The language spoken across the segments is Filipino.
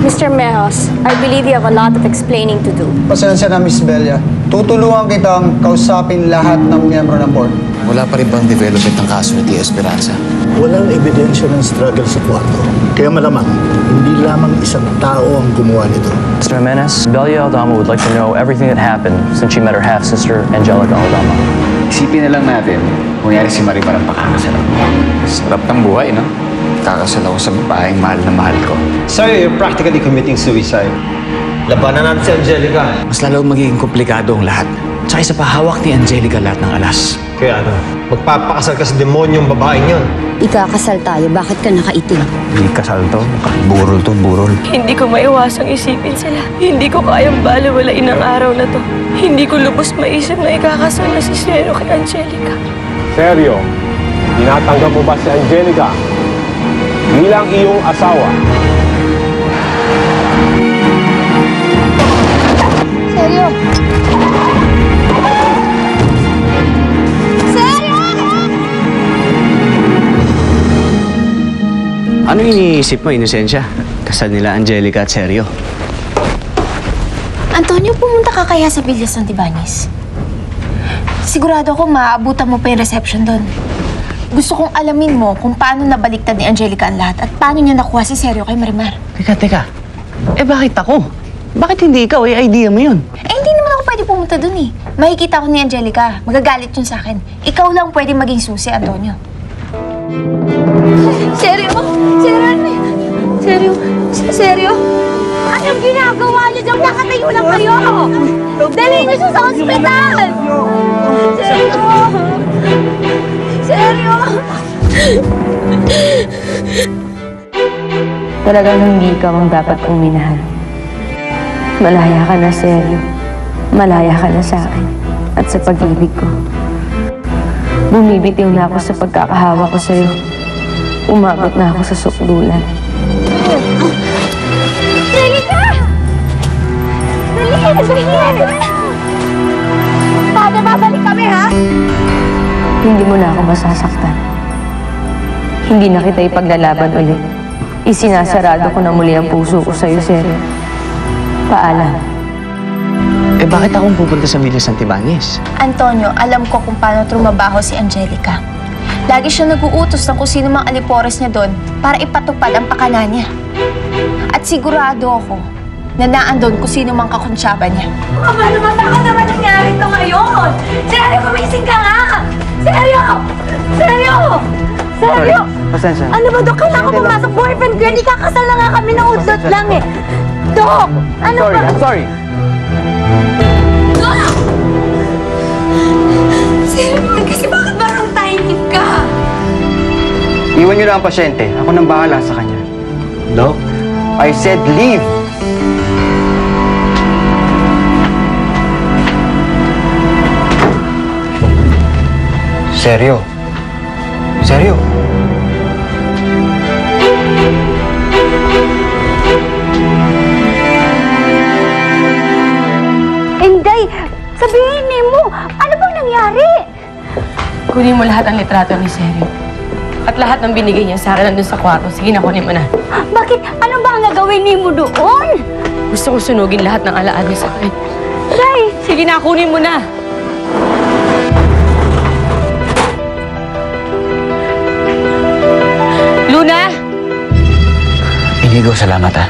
Mr. Mejos, I believe you have a lot of explaining to do. Pasensya na, Miss Belia. Tutulungan kitang kausapin lahat ng miyembro ng board. Wala pa rin bang development ng kaso ni Tia Esperanza? Walang ebidensya ng struggle sa kwarto. Kaya malamang, hindi lamang isang tao ang gumawa nito. Mr. Jimenez, Belia Aldama would like to know everything that happened since she met her half-sister, Angelica Aldama. Isipin na lang natin, kunyari si Marimar ang pakakasalan mo. Sarap ng buhay, no? Kakasal ako sa babaeng mahal na mahal ko. Sir, you're practically committing suicide. Labanan natin si Angelica. Mas lalo magiging komplikado ang lahat. Tsaka isa pa, hawak ni Angelica lahat ng alas. Kaya ano, magpapakasal ka sa demonyong babaeng yun. Ikakasal tayo, bakit ka nakaitim? Hindi kasal to. Burol to, burol. Hindi ko maiwasang isipin sila. Hindi ko kayang balewalain ang araw na to. Hindi ko lubos maisip na ikakasal na si Seryo kay Angelica. Seryo, tinatanggap mo ba si Angelica bilang iyong asawa? Seryo! Seryo! Ano iniisip mo, Inosensya? Kasal nila Angelica at Seryo. Antonio, pumunta ka kaya sa Villa Santibanez? Sigurado ako maaabutan mo pa yung reception doon. Gusto kong alamin mo kung paano nabaliktad ni Angelica ang lahat at paano niya nakuha si Seryo kay Marimar. Teka. Eh bakit ako? Bakit hindi ikaw? Idea mo yun. Hindi naman ako pwede pumunta doon eh. Makikita ko ni Angelica. Magagalit yun sa akin. Ikaw lang pwede maging susi, Antonio. Seryo? Seryo? Anong ginagawa niyo dyan? Nakatayo lang kayo! Dalhin niyo siya sa ospital! Seryo! Talagang hindi ikaw ang dapat kong minahal. Malaya ka na, Seryo. Malaya ka na sa akin at sa pag-ibig ko. Bumibitiw na ako sa pagkakahawa ko sa'yo. Umabot na ako sa sukdulan. Dali! Paano babalik kami, ha? Hindi mo na ako masasaktan. Hindi na kita ipaglalaban ulit. Isinasarado ko na muli ang puso ko sa'yo, Seryo. Paalam. Eh bakit akong pupunta sa Villa Santibanez? Antonio, alam ko kung paano trumabaho si Angelica. Lagi siya nag-uutos ng kung sino mang alipores niya doon para ipatupad ang pakana niya. At sigurado ako na naandun kung sino mang kakonsyaba niya. Aba naman, bakit naman nangyari ito ngayon? Seryo, kumising ka nga! Seryo! Sorry, pasensya. Ano ba, Dok? Kailangan ko pumasok. Boyfriend ko yan. Ikakasal na nga kami ng udlot lang eh. Dok! Ano ba? I'm sorry. Dok! Seryo, kasi bakit ba wrong timing ka? Iwan niyo na ang pasyente. Ako nang bahala sa kanya. No? I said leave! Seryo? Inday, sabihin mo, ano bang nangyari? Kunin mo lahat ang litrato ni Seryo. At lahat ng binigay niya Sara nandun sa kwarto. Sige na, kunin mo na. Bakit? Ano ba ang gagawin mo doon? Gusto ko sunugin lahat ng alaan niya sa akin. Day! Sige na, kunin mo na. Luna! Inigo, salamat ha.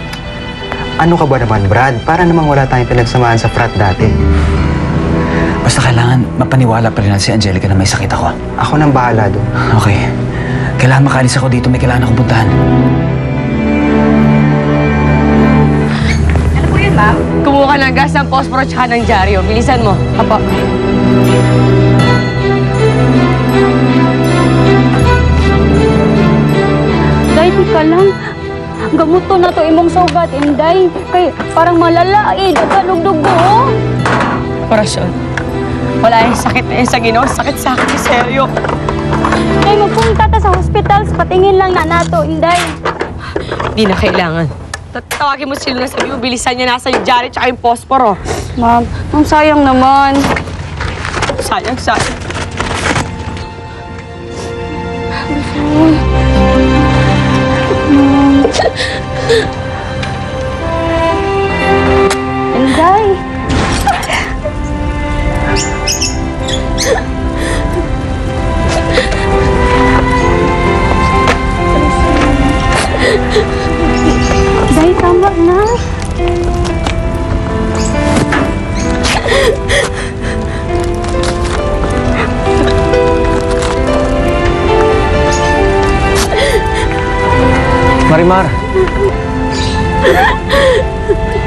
Ano ka ba naman, Brad? Para namang wala tayong pinagsamahan sa frat dati. Basta kailangan mapaniwala pa rin natin si Angelica na may sakit ako. Ako nang bahala doon. Okay. Kailangan makalis ako dito. May kailangan akong puntahan. Ano po yun, ma'am? Kumuha ka ng gas, ng posporo, tsaka ng dyaryo. Bilisan mo. Apo. Day, di ka lang. Gamot to na to imong sugat, Inday. Kay parang malala, daganong dugo. Orasyon. Wala yung sakit na yun sa Ginoo. Sakit sa akin, Seryo. Day, magpunta ta sa hospital. Patingin lang na nato, Inday. Di na kailangan. Tawagin mo si Luna, sabi mo, bilisan niya nasa yung dyaryo tsaka yung posporo. Ma'am, ang sayang naman. Sayang. Marimar!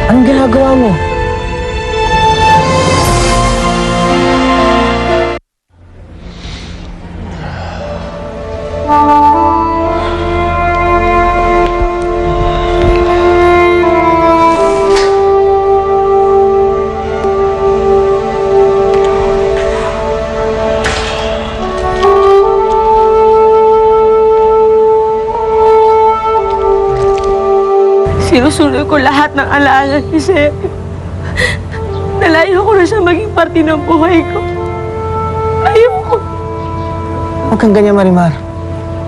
Anong ginagawa mo? Sinusunod ko lahat ng alaala ni Sergio. Nalayo ko na siya maging parte ng buhay ko. Ayoko. Huwag kang ganyan, Marimar.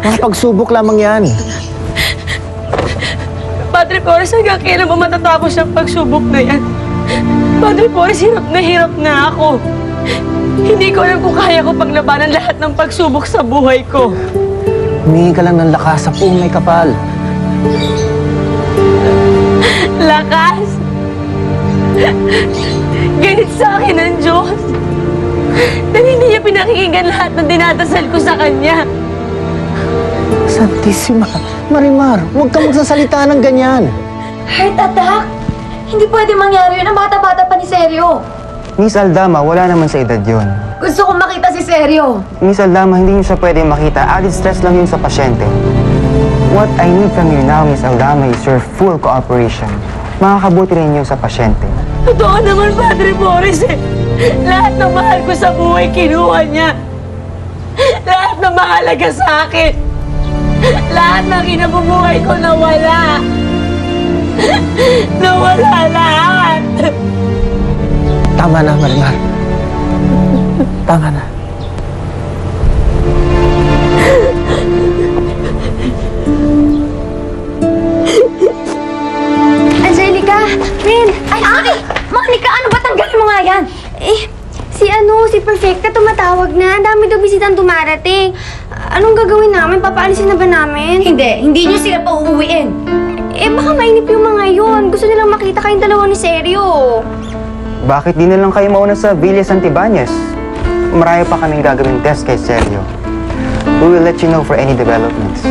Mga pagsubok lamang yan. Padre Flores, hanggang kailan ba matatapos ang pagsubok na yan? Padre Flores, hirap na ako. Hindi ko alam kung kaya ko paglabanan lahat ng pagsubok sa buhay ko. Humingi ka lang ng lakas sa puong may kapal. Lakas! Ganit sa akin ng Diyos. Dahil hindi niya pinakikinggan lahat ng dinadasal ko sa Kanya. Santissima! Marimar, huwag kang magsasalita ng ganyan. Heart attack? Hindi pwede mangyari yun. Ang bata-bata pa ni Sergio. Miss Aldama, wala naman sa edad yon. Gusto kong makita si Sergio. Miss Aldama, hindi niyo siya pwede makita. Added stress lang yun sa pasyente. What I need from you now, Miss Aldama, is your full cooperation. Makakabuti rin yun sa pasyente. Totoo naman, Padre Flores eh. Lahat ng mahal ko sa buhay, kinuha niya. Lahat ng mahalaga sa akin. Lahat ng kinabubuhay ko nawala. Nawala lahat. Tama na, Marimar. Tama na. Angelica! Min! Ay! Monica, ano ba? Tanggalin mo nga yan! Si Perfecta tumatawag na. Ang dami daw bisitang dumarating. Anong gagawin namin? Papaalisin na ba namin? Hindi niyo sila pa uuwiin. Baka mainip yung mga yun. Gusto nilang makita kayong dalawa ni Sergio. Bakit di na lang kayo mauna sa Villa Santibanez? Marami pa kaming gagawing test kay Sergio. We will let you know for any developments.